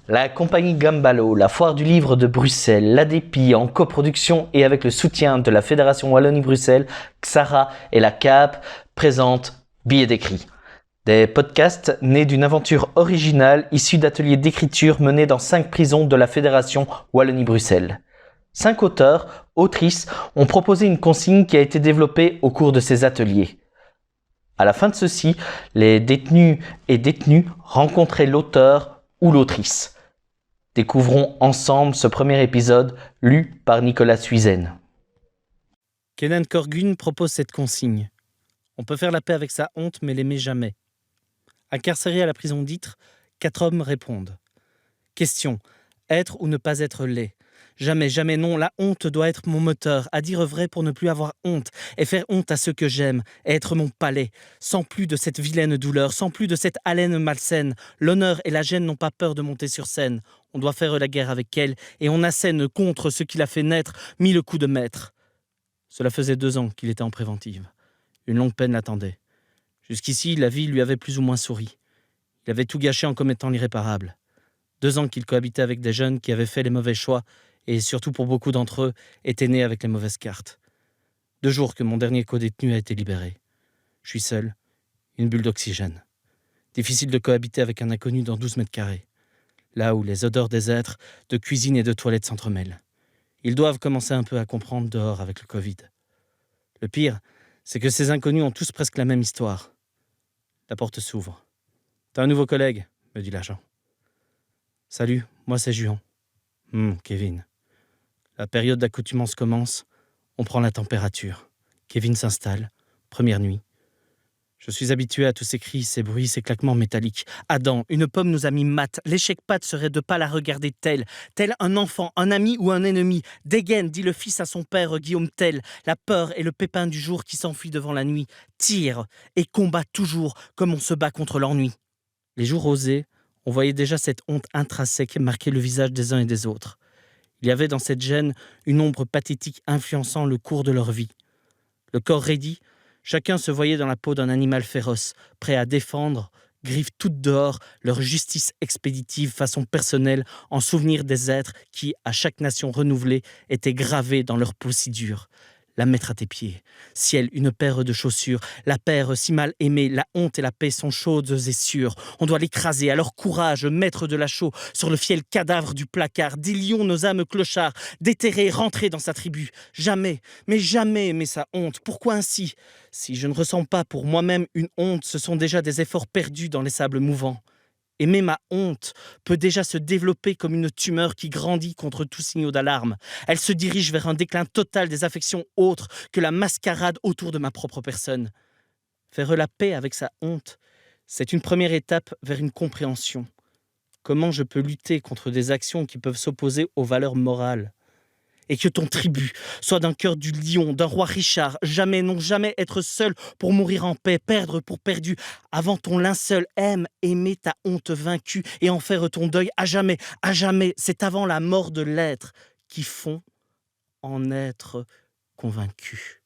La compagnie Gambalo, la Foire du Livre de Bruxelles, l'ADEPI en coproduction et avec le soutien de la Fédération Wallonie-Bruxelles, XARA et la CAP présentent Billets d'écrit. Des podcasts nés d'une aventure originale issue d'ateliers d'écriture menés dans 5 prisons de la Fédération Wallonie-Bruxelles. 5 auteurs, autrices ont proposé une consigne qui a été développée au cours de ces ateliers. À la fin de ceux-ci, les détenus et détenues rencontraient l'auteur ou l'autrice. Découvrons ensemble ce premier épisode lu par Nicolas Suizen. Kenan Korgun propose cette consigne. On peut faire la paix avec sa honte, mais l'aimer jamais. Incarcérés à la prison d'Ytre, 4 hommes répondent. Question. Être ou ne pas être laid? Jamais, jamais non, la honte doit être mon moteur, à dire vrai pour ne plus avoir honte, et faire honte à ceux que j'aime, et être mon palais, sans plus de cette vilaine douleur, sans plus de cette haleine malsaine. L'honneur et la gêne n'ont pas peur de monter sur scène. On doit faire la guerre avec elle, et on assène contre ce qui l'a fait naître 1000 coups de maître. Cela faisait 2 ans qu'il était en préventive. Une longue peine l'attendait. Jusqu'ici, la vie lui avait plus ou moins souri. Il avait tout gâché en commettant l'irréparable. 2 ans qu'il cohabitait avec des jeunes qui avaient fait les mauvais choix, et surtout pour beaucoup d'entre eux, étaient nés avec les mauvaises cartes. 2 jours que mon dernier co-détenu a été libéré. Je suis seul, une bulle d'oxygène. Difficile de cohabiter avec un inconnu dans 12 mètres carrés, là où les odeurs des êtres, de cuisine et de toilettes s'entremêlent. Ils doivent commencer un peu à comprendre dehors avec le Covid. Le pire, c'est que ces inconnus ont tous presque la même histoire. La porte s'ouvre. « T'as un nouveau collègue ?» me dit l'agent. « Salut, moi c'est Juan. »« Kevin. » La période d'accoutumance commence. On prend la température. Kevin s'installe. Première nuit. Je suis habitué à tous ces cris, ces bruits, ces claquements métalliques. Adam, une pomme nous a mis mat. L'échec-patte serait de pas la regarder tel un enfant, un ami ou un ennemi. Dégaine, dit le fils à son père Guillaume Tell. La peur est le pépin du jour qui s'enfuit devant la nuit. Tire et combat toujours comme on se bat contre l'ennui. Les jours rosés, on voyait déjà cette honte intrinsèque marquer le visage des uns et des autres. Il y avait dans cette gêne une ombre pathétique influençant le cours de leur vie. Le corps raidi, chacun se voyait dans la peau d'un animal féroce, prêt à défendre, griffes toutes dehors, leur justice expéditive façon personnelle en souvenir des êtres qui, à chaque nation renouvelée, étaient gravés dans leur peau si dure. La mettre à tes pieds. Ciel, une paire de chaussures. La paire si mal aimée, la honte et la paix sont chaudes et sûres. On doit l'écraser, alors courage, maître de la chaux, sur le fiel cadavre du placard. Délions nos âmes clochards, déterrer, rentrer dans sa tribu. Jamais, mais jamais aimer sa honte. Pourquoi ainsi? Si je ne ressens pas pour moi-même une honte, ce sont déjà des efforts perdus dans les sables mouvants. Aimer ma honte peut déjà se développer comme une tumeur qui grandit contre tout signaux d'alarme. Elle se dirige vers un déclin total des affections autres que la mascarade autour de ma propre personne. Faire la paix avec sa honte, c'est une première étape vers une compréhension. Comment je peux lutter contre des actions qui peuvent s'opposer aux valeurs morales? Et que ton tribut soit d'un cœur du lion, d'un roi Richard, jamais, non jamais être seul pour mourir en paix, perdre pour perdu. Avant ton linceul, aime, aimer ta honte vaincue et en faire ton deuil à jamais, c'est avant la mort de l'être qui font en être convaincu.